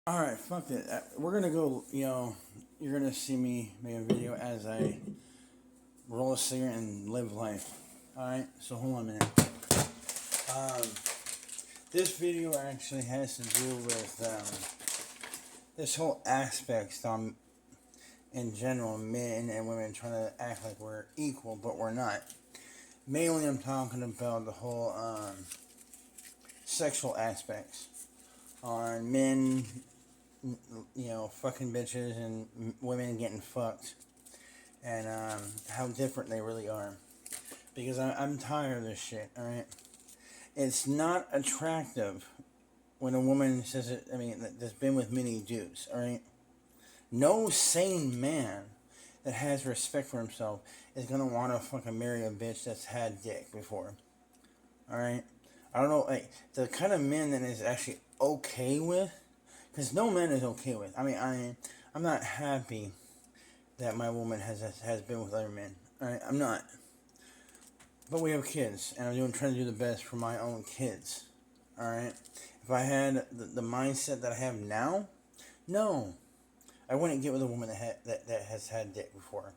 Alright, fuck it. We're gonna go, you're gonna see me make a video as I roll a cigarette and live life. Alright, so hold on a minute. Um, this video actually has to do with this whole aspect in general, men and women trying to act like we're equal, but we're not. Mainly, I'm talking about the whole sexual aspects on men, fucking bitches and women getting fucked, and how different they really are. Because I'm tired of this shit, alright? It's not attractive when a woman says it, that's been with many dudes, alright? No sane man that has respect for himself is gonna wanna fucking marry a bitch that's had dick before, alright? I don't know, like, the kind of men that is actually okay with, because no man is okay with. I'm not happy that my woman has been with other men. Alright, I'm not. But we have kids, and I'm trying to do the best for my own kids. Alright? If I had the mindset that I have now, no. I wouldn't get with a woman that has had dick before.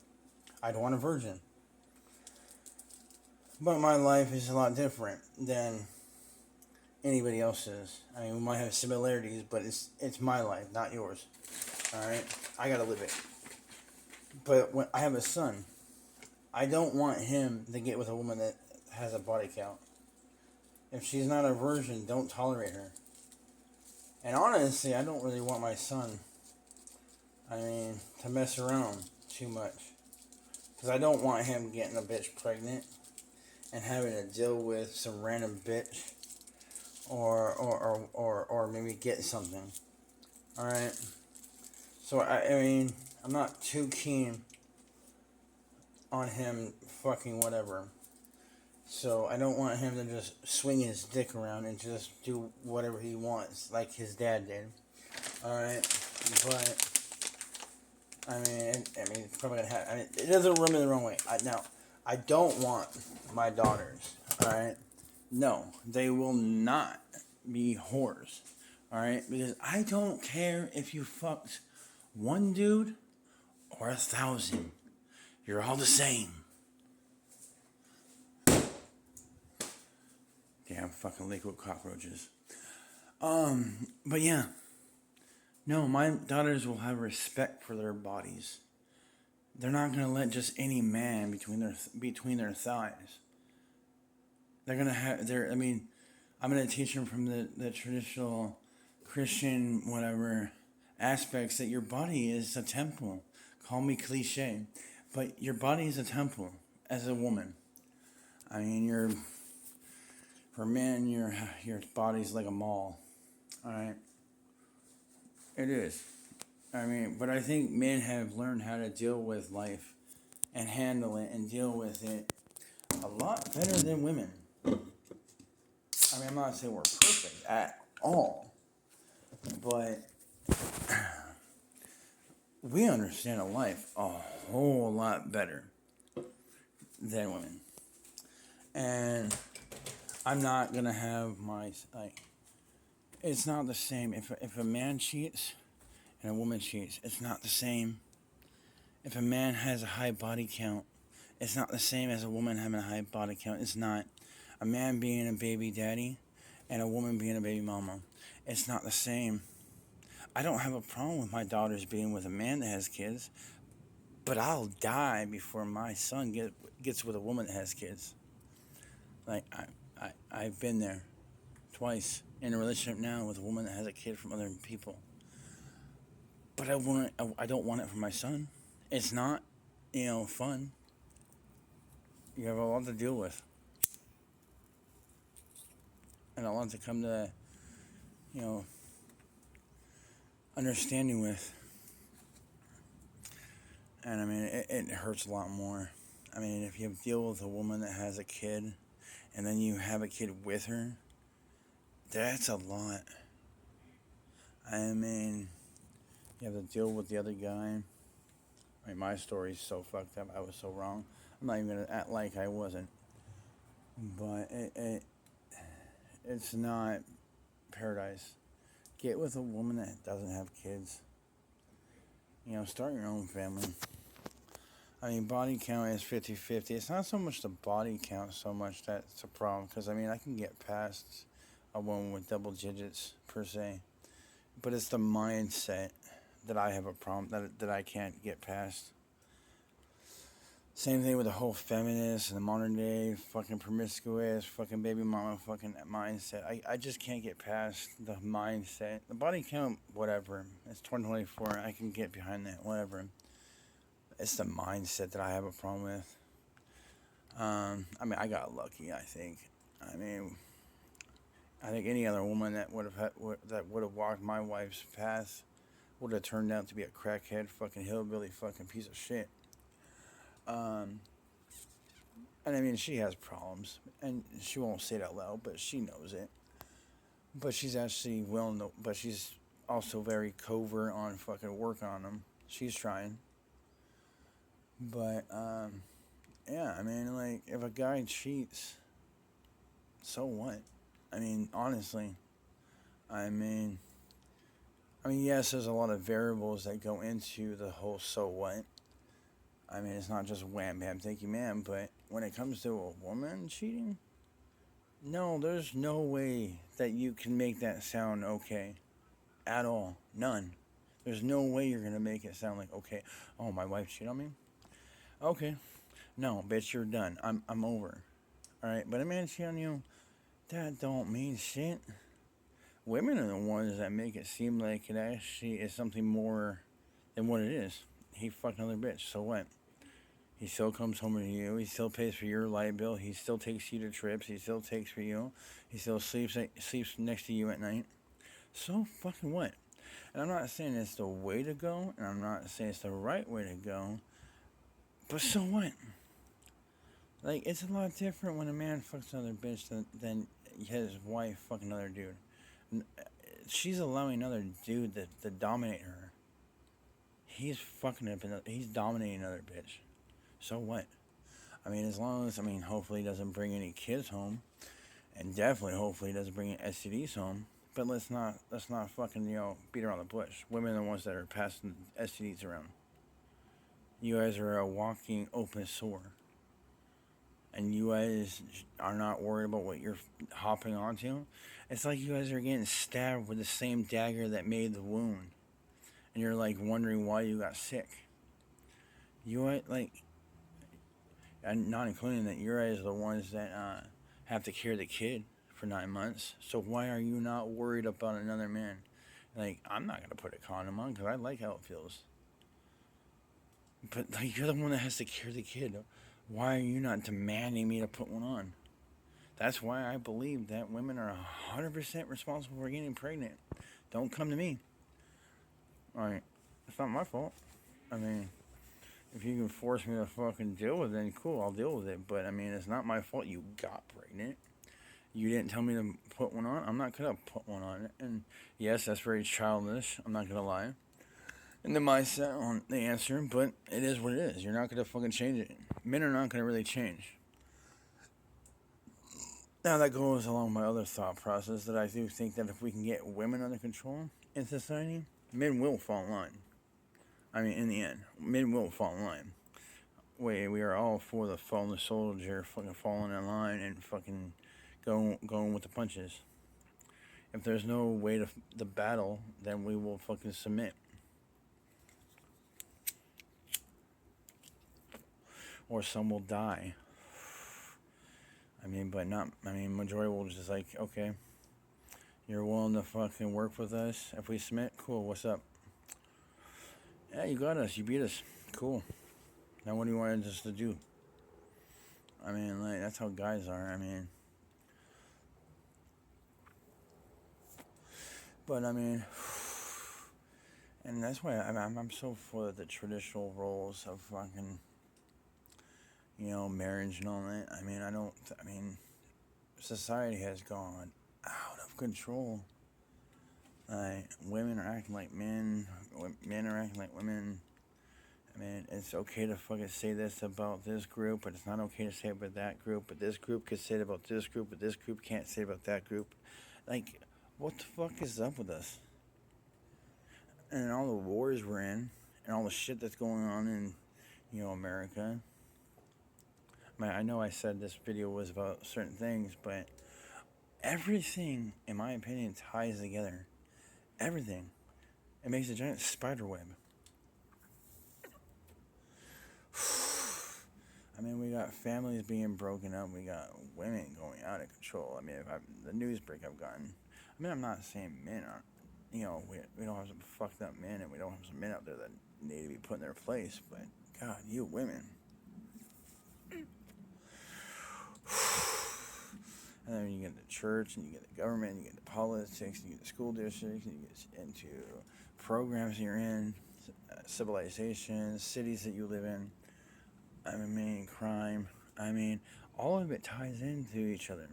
I'd want a virgin. But my life is a lot different than anybody else's. We might have similarities, but it's my life, not yours. Alright? I gotta live it. But when I have a son, I don't want him to get with a woman that has a body count. If she's not a virgin, don't tolerate her. And honestly, I don't really want my son, to mess around too much. Because I don't want him getting a bitch pregnant and having to deal with some random bitch or maybe get something. Alright? So, I'm not too keen on him fucking whatever. So I don't want him to just swing his dick around and just do whatever he wants, like his dad did. Alright? But, it's probably gonna happen. It doesn't rub me the wrong way. I don't want my daughters, alright? No, they will not be whores, alright? Because I don't care if you fucked one dude or 1,000. You're all the same. Damn fucking liquid cockroaches. But yeah. No, my daughters will have respect for their bodies. They're not gonna let just any man between their thighs. They're gonna have I'm gonna teach them from the traditional Christian whatever aspects that your body is a temple. Call me cliche, but your body is a temple as a woman. You're for men, your body's like a mall. All right, it is. But I think men have learned how to deal with life and handle it and deal with it a lot better than women. I'm not saying we're perfect at all, but we understand a life a whole lot better than women. And I'm not gonna have it's not the same. If a man cheats and a woman cheats, it's not the same. If a man has a high body count, it's not the same as a woman having a high body count. It's not. A man being a baby daddy and a woman being a baby mama, it's not the same. I don't have a problem with my daughters being with a man that has kids, but I'll die before my son gets with a woman that has kids. I've been there twice in a relationship now with a woman that has a kid from other people. But I don't want it for my son. It's not, fun. You have a lot to deal with. And a lot to come to, understanding with. And it hurts a lot more. If you deal with a woman that has a kid and then you have a kid with her, that's a lot. You have to deal with the other guy. My story's so fucked up. I was so wrong. I'm not even gonna act like I wasn't. But it's not paradise. Get with a woman that doesn't have kids. Start your own family. I mean, body count is 50-50. It's not so much the body count so much that's a problem. Because, I mean, I can get past a woman with double digits, per se. But it's the mindset that I have a problem, that I can't get past. Same thing with the whole feminist and the modern day fucking promiscuous fucking baby mama fucking mindset. I just can't get past the mindset. The body count, whatever. It's 2024. I can get behind that, whatever. It's the mindset that I have a problem with. I mean, I got lucky, I think. I mean, I think any other woman that would have walked my wife's path would have turned out to be a crackhead, fucking hillbilly, fucking piece of shit. And I mean, she has problems, and she won't say it out loud, but she knows it. But she's actually but she's also very covert on fucking work on them. She's trying. But, yeah, I mean, like, if a guy cheats, so what? I mean, honestly, I mean, yes, there's a lot of variables that go into the whole so what. I mean, it's not just wham, bam, thank you, ma'am. But when it comes to a woman cheating, no, there's no way that you can make that sound okay. At all. None. There's no way you're going to make it sound like, okay, oh, my wife cheated on me? Okay. No, bitch, you're done. I'm over. Alright, but a man cheating on you, that don't mean shit. Women are the ones that make it seem like it actually is something more than what it is. He fucked another bitch, so what? He still comes home to you. He still pays for your light bill. He still takes you to trips. He still takes for you. He still sleeps next to you at night. So fucking what? And I'm not saying it's the way to go, and I'm not saying it's the right way to go. But so what? Like, it's a lot different when a man fucks another bitch than his wife fucking another dude. She's allowing another dude to dominate her. He's he's dominating another bitch. So what? I mean, as long as, hopefully he doesn't bring any kids home. And definitely, hopefully he doesn't bring any STDs home. But let's not fucking, beat around the bush. Women are the ones that are passing STDs around. You guys are a walking open sore. And you guys are not worried about what you're hopping onto. It's like you guys are getting stabbed with the same dagger that made the wound. And you're like wondering why you got sick. You like, and not including that you guys are the ones that have to carry the kid for 9 months. So why are you not worried about another man? Like, I'm not going to put a condom on because I like how it feels. But like, you're the one that has to carry the kid. Why are you not demanding me to put one on? That's why I believe that women are 100% responsible for getting pregnant. Don't come to me. Alright, it's not my fault. I mean, if you can force me to fucking deal with it, then cool, I'll deal with it. But I mean, it's not my fault you got pregnant. You didn't tell me to put one on. I'm not gonna put one on. And yes, that's very childish. I'm not gonna lie. And the mindset on the answer, but it is what it is. You're not gonna fucking change it. Men are not gonna really change. Now that goes along my other thought process that I do think that if we can get women under control in society, men will fall in line. I mean, in the end, men will fall in line. We are all for the fallen soldier fucking falling in line and fucking going with the punches. If there's no way to the battle, then we will fucking submit. Or some will die. Majority will just like, okay, you're willing to fucking work with us. If we submit, cool, what's up? Yeah, you got us, you beat us. Cool. Now what do you want us to do? I mean, like, that's how guys are, I mean. But, I mean, and that's why I'm so for the traditional roles of fucking, marriage and all that. I mean, society has gone out of control. Like, women are acting like men are acting like women. I mean, it's okay to fucking say this about this group, but it's not okay to say about that group. But this group can say it about this group, but this group can't say it about that group. Like, what the fuck is up with us? and all the wars we're in, and all the shit that's going on in, America. I know I said this video was about certain things, but everything, in my opinion, ties together. Everything. It makes a giant spider web. I mean, we got families being broken up. We got women going out of control. I mean, the news break I've gotten. I mean, I'm not saying men aren't. We don't have some fucked up men, and we don't have some men out there that need to be put in their place. But God, you women. And then you get the church, and you get the government, and you get the politics, and you get the school districts, and you get into programs you're in, civilizations, cities that you live in. I mean, crime. I mean, all of it ties into each other.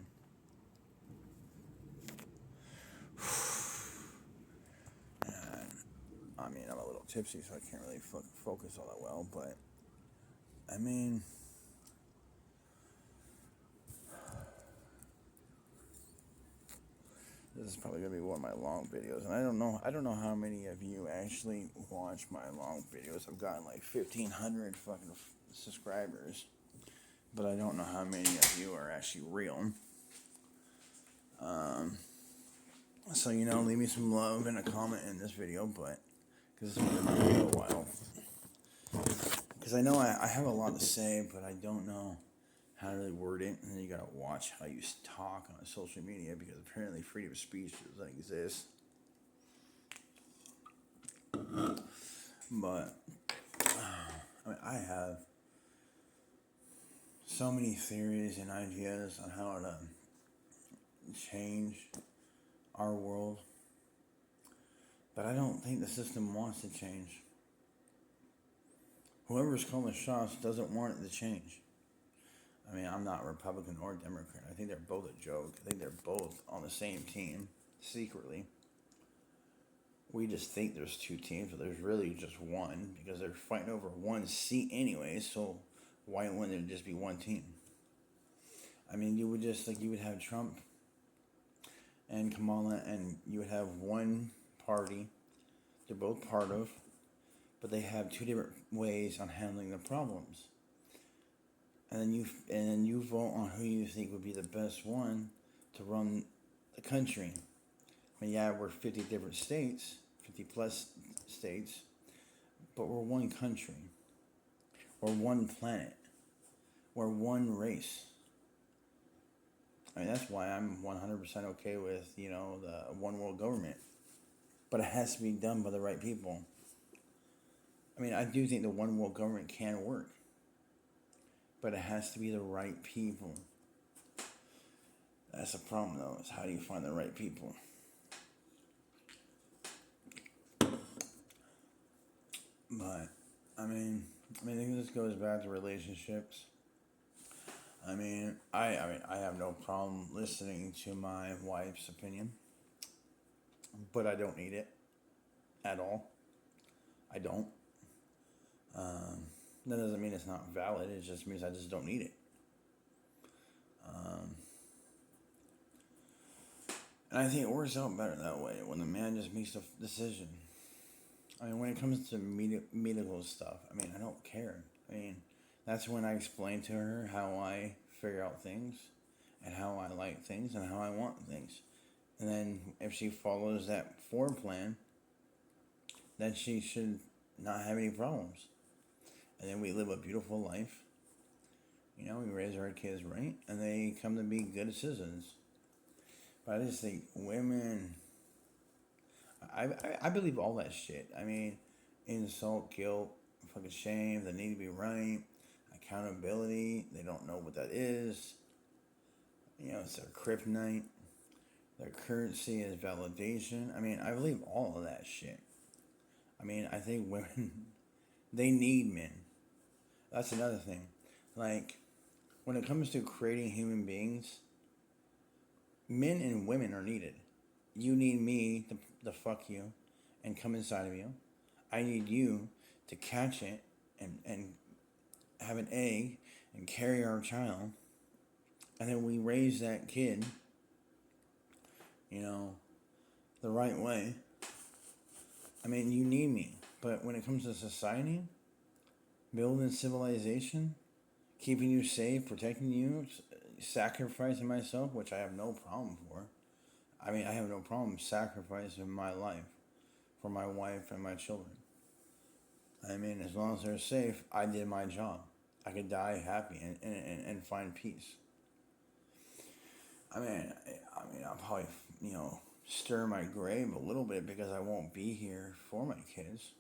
And, I mean, I'm a little tipsy, so I can't really focus all that well, but I mean, this is probably gonna be one of my long videos, and I don't know how many of you actually watch my long videos. I've gotten like 1,500 fucking subscribers, but I don't know how many of you are actually real. So leave me some love and a comment in this video, but because it's been a while, because I know I have a lot to say, but I don't know how to really word it, and then you gotta watch how you talk on social media, because apparently freedom of speech doesn't exist. But I mean, I have so many theories and ideas on how to change our world, but I don't think the system wants to change. Whoever's calling the shots doesn't want it to change. I mean, I'm not Republican or Democrat. I think they're both a joke. I think they're both on the same team, secretly. We just think there's two teams, but there's really just one, because they're fighting over one seat anyway, so why wouldn't there just be one team? I mean, you would have Trump and Kamala, and you would have one party they're both part of, but they have two different ways on handling the problems. And then you vote on who you think would be the best one to run the country. I mean, yeah, we're 50 different states, 50 plus states, but we're one country. We're one planet. We're one race. I mean, that's why I'm 100% okay with, the one world government. But it has to be done by the right people. I mean, I do think the one world government can work, but it has to be the right people. That's the problem, though, is how do you find the right people? But, I think this goes back to relationships. I have no problem listening to my wife's opinion, but I don't need it at all. I don't. That doesn't mean it's not valid. It just means I just don't need it. And I think it works out better that way, when the man just makes the decision. I mean, when it comes to medical stuff, I don't care. That's when I explain to her how I figure out things, and how I like things, and how I want things. And then if she follows that plan, then she should not have any problems. And then we live a beautiful life. We raise our kids right, and they come to be good citizens. But I just think women, I believe all that shit. Insult, guilt, fucking shame, the need to be right, accountability, they don't know what that is. It's their kryptonite. Their currency is validation. I believe all of that shit. I think women, they need men. That's another thing. Like, when it comes to creating human beings, men and women are needed. You need me to fuck you and come inside of you. I need you to catch it and have an egg and carry our child. And then we raise that kid, the right way. I mean, you need me. But when it comes to society, building civilization, keeping you safe, protecting you, sacrificing myself, which I have no problem for. I mean, I have no problem sacrificing my life for my wife and my children. I mean, as long as they're safe, I did my job. I could die happy and find peace. I'll probably, stir my grave a little bit because I won't be here for my kids.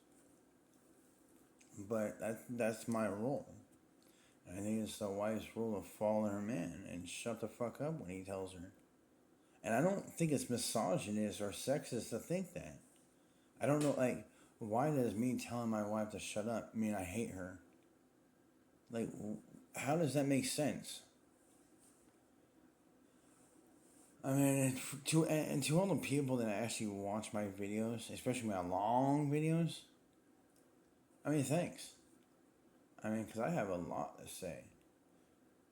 But that's my role. I think it's the wife's role to follow her man and shut the fuck up when he tells her. And I don't think it's misogynist or sexist to think that. I don't know, like, why does me telling my wife to shut up mean I hate her? Like, how does that make sense? I mean, to all the people that actually watch my videos, especially my long videos, I mean, thanks. I mean, because I have a lot to say.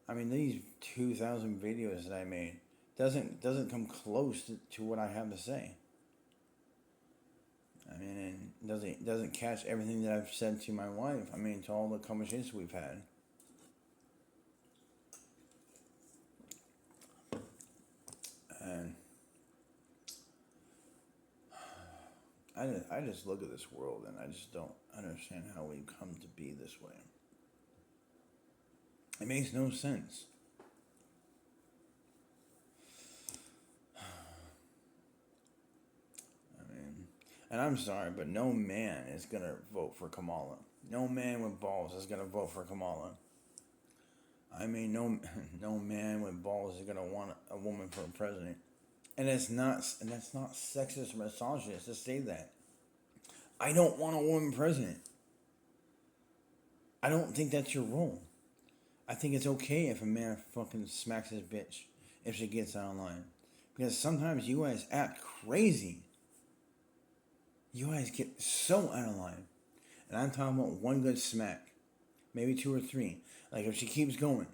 I mean, these 2,000 videos that I made doesn't come close to what I have to say. I mean, and doesn't catch everything that I've said to my wife. I mean, to all the conversations we've had. And I just look at this world and I just don't understand how we come to be this way. It makes no sense. I mean, and I'm sorry, but no man is gonna vote for Kamala. No man with balls is gonna vote for Kamala. I mean, no man with balls is gonna want a woman for president. And that's not sexist or misogynist to say that. I don't want a woman president. I don't think that's your role. I think it's okay if a man fucking smacks his bitch if she gets out of line. Because sometimes you guys act crazy. You guys get so out of line. And I'm talking about one good smack. Maybe two or three. Like if she keeps going.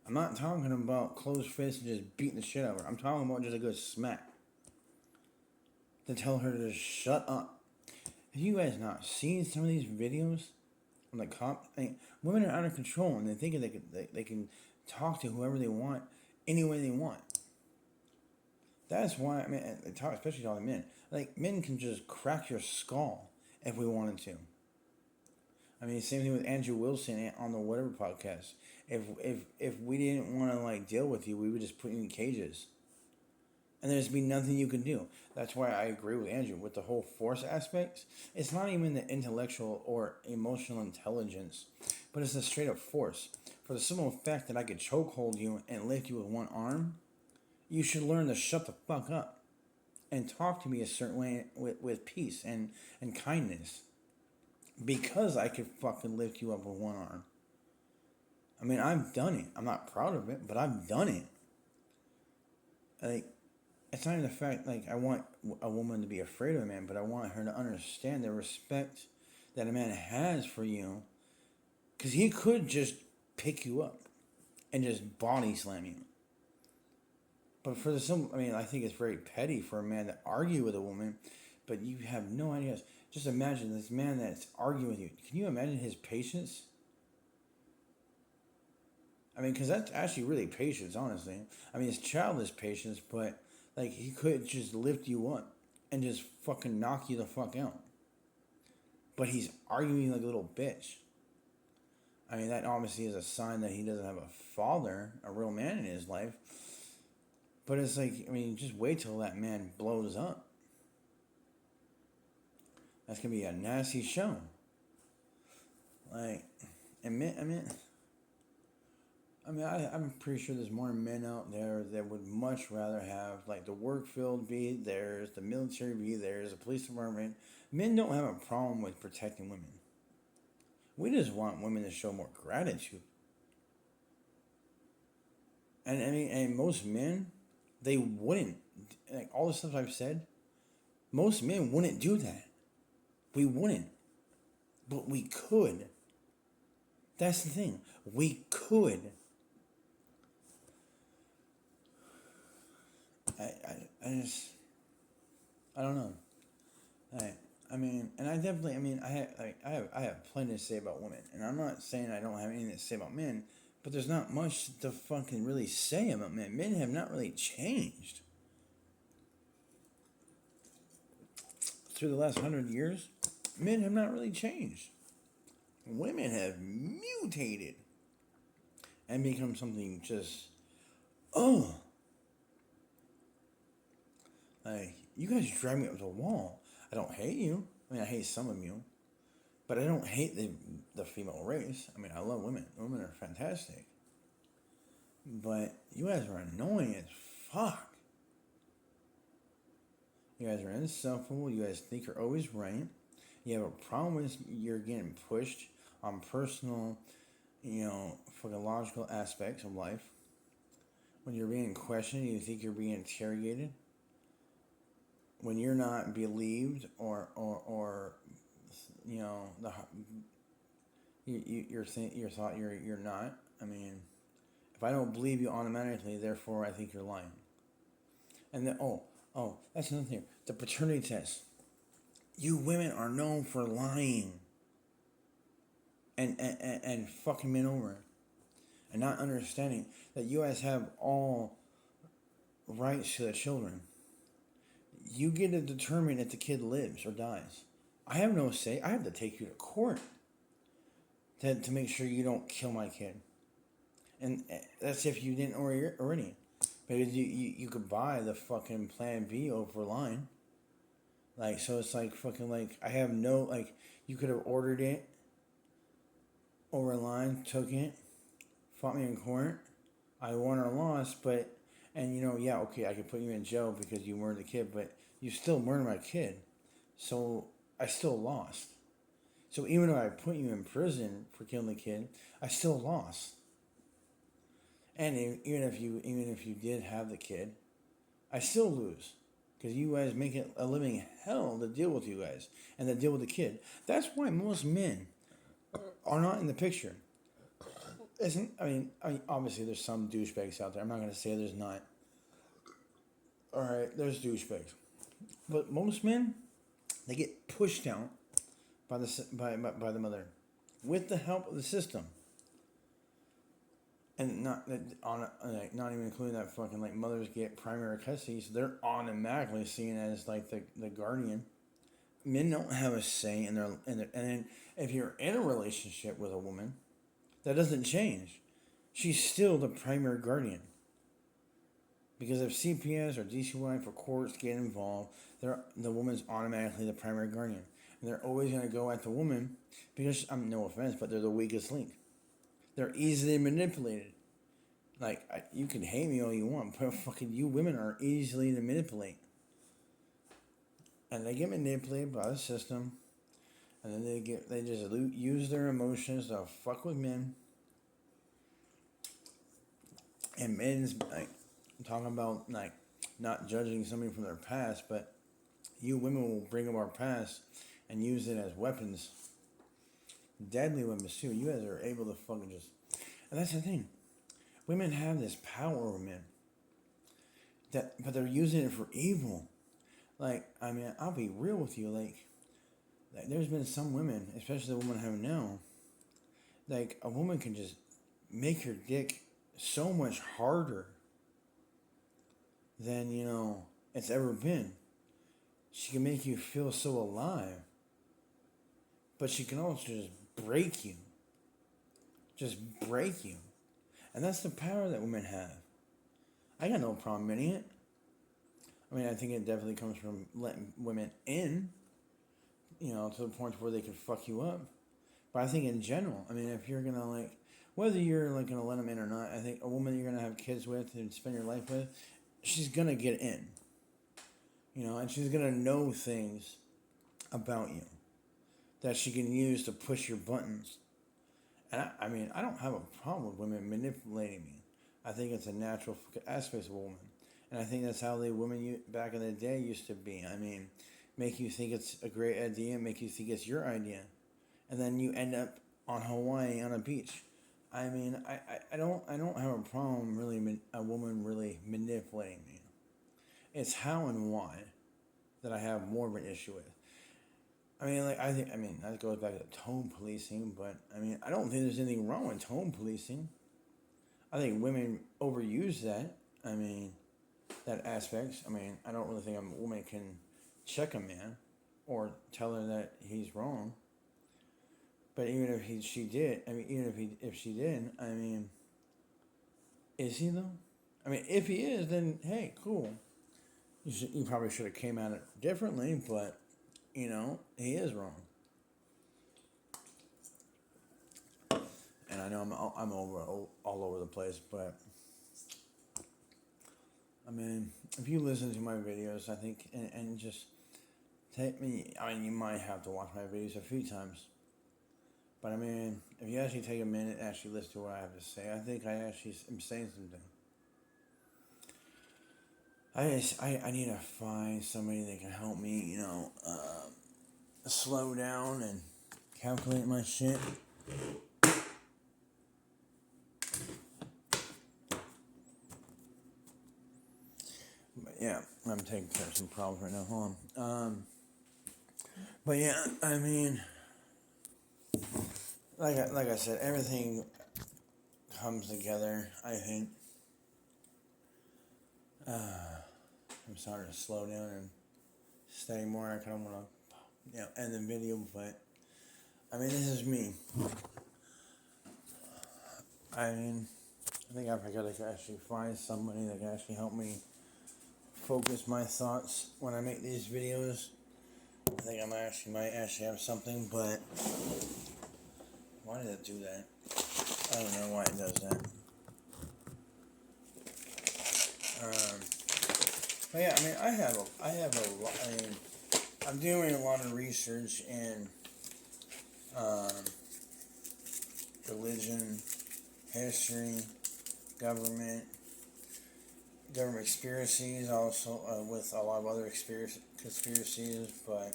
I'm not talking about closed fists and just beating the shit out of her. I'm talking about just a good smack. To tell her to shut up. Have you guys not seen some of these videos? On the cop, I mean, women are out of control and they think they can talk to whoever they want, any way they want. That's why, I mean, they talk, especially to all the men. Like, men can just crack your skull if we wanted to. I mean, same thing with Andrew Wilson on the Whatever podcast. If we didn't want to, like, deal with you, we would just put you in cages. And there's be nothing you can do. That's why I agree with Andrew with the whole force aspects. It's not even the intellectual or emotional intelligence, but it's a straight up force. For the simple fact that I could chokehold you and lift you with one arm, you should learn to shut the fuck up and talk to me a certain way with peace and kindness. Because I could fucking lift you up with one arm. I mean, I've done it. I'm not proud of it, but I've done it. Like, it's not even the fact, like, I want a woman to be afraid of a man, but I want her to understand the respect that a man has for you. Because he could just pick you up and just body slam you. But for the simple, I mean, I think it's very petty for a man to argue with a woman, but you have no idea. Just imagine this man that's arguing with you. Can you imagine his patience? I mean, because that's actually really patience, honestly. I mean, it's childish patience, but like he could just lift you up and just fucking knock you the fuck out. But he's arguing like a little bitch. I mean, that obviously is a sign that he doesn't have a father, a real man in his life. But it's like, I mean, just wait till that man blows up. That's going to be a nasty show. Like, I'm pretty sure there's more men out there that would much rather have, like, the work field be theirs, the military be theirs, the police department. Men don't have a problem with protecting women. We just want women to show more gratitude. And I mean, and most men, they wouldn't, like, all the stuff I've said, most men wouldn't do that. We wouldn't. But we could. That's the thing. We could. I don't know. mean, and I definitely, I mean, I have plenty to say about women, and I'm not saying I don't have anything to say about men, but there's not much to fucking really say about men. Men have not really changed through the last 100 years. Men have not really changed. Women have mutated and become something just, oh, like you guys drive me up to the wall. I don't hate you. I mean, I hate some of you, but I don't hate the female race. I mean, I love women. Women are fantastic. But you guys are annoying as fuck. You guys are insufferable. You guys think you're always right. You have a problem with you're getting pushed on personal, fucking logical aspects of life. When you're being questioned, you think you're being interrogated. When you're not believed or the you're thought you're not. I mean, if I don't believe you automatically, therefore I think you're lying. And then that's another thing. The paternity test. You women are known for lying and fucking men over and not understanding that you guys have all rights to the children. You get to determine if the kid lives or dies. I have no say. I have to take you to court to make sure you don't kill my kid. And that's if you didn't already. Because you could buy the fucking Plan B over line. Like, so it's like fucking like, I have no, like, you could have ordered it over line, took it, fought me in court. I won or lost, but, and yeah, okay, I could put you in jail because you murdered the kid, but you still murdered my kid. So I still lost. So even though I put you in prison for killing the kid, I still lost. And even if you did have the kid, I still lose. Because you guys make it a living hell to deal with you guys and to deal with the kid. That's why most men are not in the picture. I mean, obviously there's some douchebags out there. I'm not going to say there's not. All right, there's douchebags. But most men, they get pushed out by the mother with the help of the system. And not even including that fucking like mothers get primary custody, so they're automatically seen as like the guardian. Men don't have a say in their and then if you're in a relationship with a woman, that doesn't change. She's still the primary guardian. Because if CPS or DCY for courts get involved, the woman's automatically the primary guardian, and they're always gonna go at the woman because no offense, but they're the weakest link. They're easily manipulated. Like, you can hate me all you want, but fucking you women are easily to manipulate. And they get manipulated by the system. And then they just use their emotions to fuck with men. And men's, like, I'm talking about, like, not judging somebody from their past, but you women will bring up our past and use it as weapons. Deadly weapons, too. You guys are able to fucking just... And that's the thing. Women have this power over men. But they're using it for evil. Like, I mean, I'll be real with you. Like there's been some women, especially the woman I have now, like, a woman can just make your dick so much harder than, it's ever been. She can make you feel so alive. But she can also just break you. Just break you. And that's the power that women have. I got no problem admitting it. I mean, I think it definitely comes from letting women in, to the point where they can fuck you up. But I think in general, I mean, if you're going to, like, whether you're, like, going to let them in or not, I think a woman you're going to have kids with and spend your life with, she's going to get in. And she's going to know things about you that she can use to push your buttons. And I mean, I don't have a problem with women manipulating me. I think it's a natural aspect of a woman. And I think that's how the women back in the day used to be. I mean, make you think it's a great idea, make you think it's your idea. And then you end up on Hawaii on a beach. I mean, I don't have a problem really a woman really manipulating me. It's how and why that I have more of an issue with. I mean, like, I mean, that goes back to tone policing, but I mean, I don't think there's anything wrong with tone policing. I think women overuse that. I mean, that aspect. I mean, I don't really think a woman can check a man or tell her that he's wrong. But even if she did, I mean, even if she did, I mean, is he though? I mean, if he is, then hey, cool. You probably should have came at it differently, but he is wrong. And I know I'm all over the place, but I mean, if you listen to my videos, I think, and just take me. I mean, you might have to watch my videos a few times, but I mean, if you actually take a minute and actually listen to what I have to say, I think I actually am saying something. I need to find somebody that can help me, slow down and calculate my shit. But yeah, I'm taking care of some problems right now. Hold on. But yeah, I mean, like I said, everything comes together. I think. I'm starting to slow down and study more. I kind of want to, end the video, but I mean, this is me. I mean, I think I gotta actually find somebody that can actually help me focus my thoughts when I make these videos. I think might actually have something, but why did it do that? I don't know why it does that. But yeah, I mean, I have a lot. I mean, I'm doing a lot of research in religion, history, government conspiracies, also with a lot of other conspiracies, but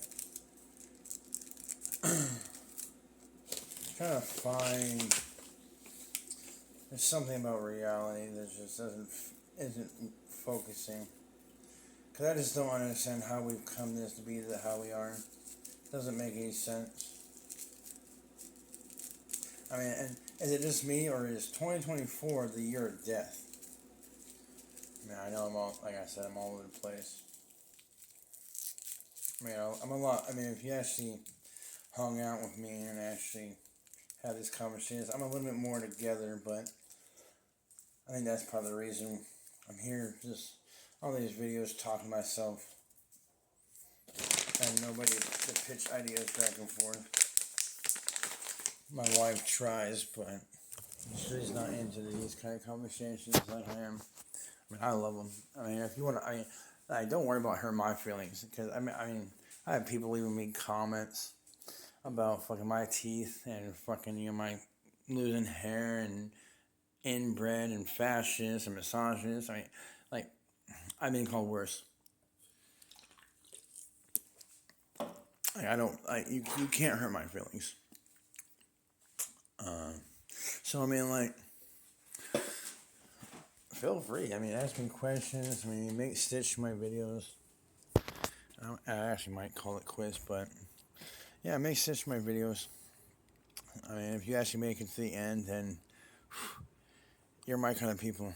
trying to find there's something about reality that just isn't focusing. Because I just don't understand how we've come to be how we are. It doesn't make any sense. I mean, and is it just me, or is 2024 the year of death? I mean, I know like I said, I'm all over the place. I mean, I'm a lot. I mean, if you actually hung out with me and actually had these conversations, I'm a little bit more together, but I think that's part of the reason I'm here. Just all these videos talking to myself and nobody to pitch ideas back and forth. My wife tries, but she's not into these kind of conversations like I am. I mean, I love them. I mean, if you want to, I don't worry about hurting my feelings, because I mean, I have people leaving me comments about fucking my teeth and fucking my losing hair and inbred and fascist and misogynist. I mean, like, I've been called worse. You can't hurt my feelings. So I mean, feel free. I mean, ask me questions. I mean, stitch my videos. I actually might call it quiz, but yeah, make stitch my videos. I mean, if you actually make it to the end, then you're my kind of people.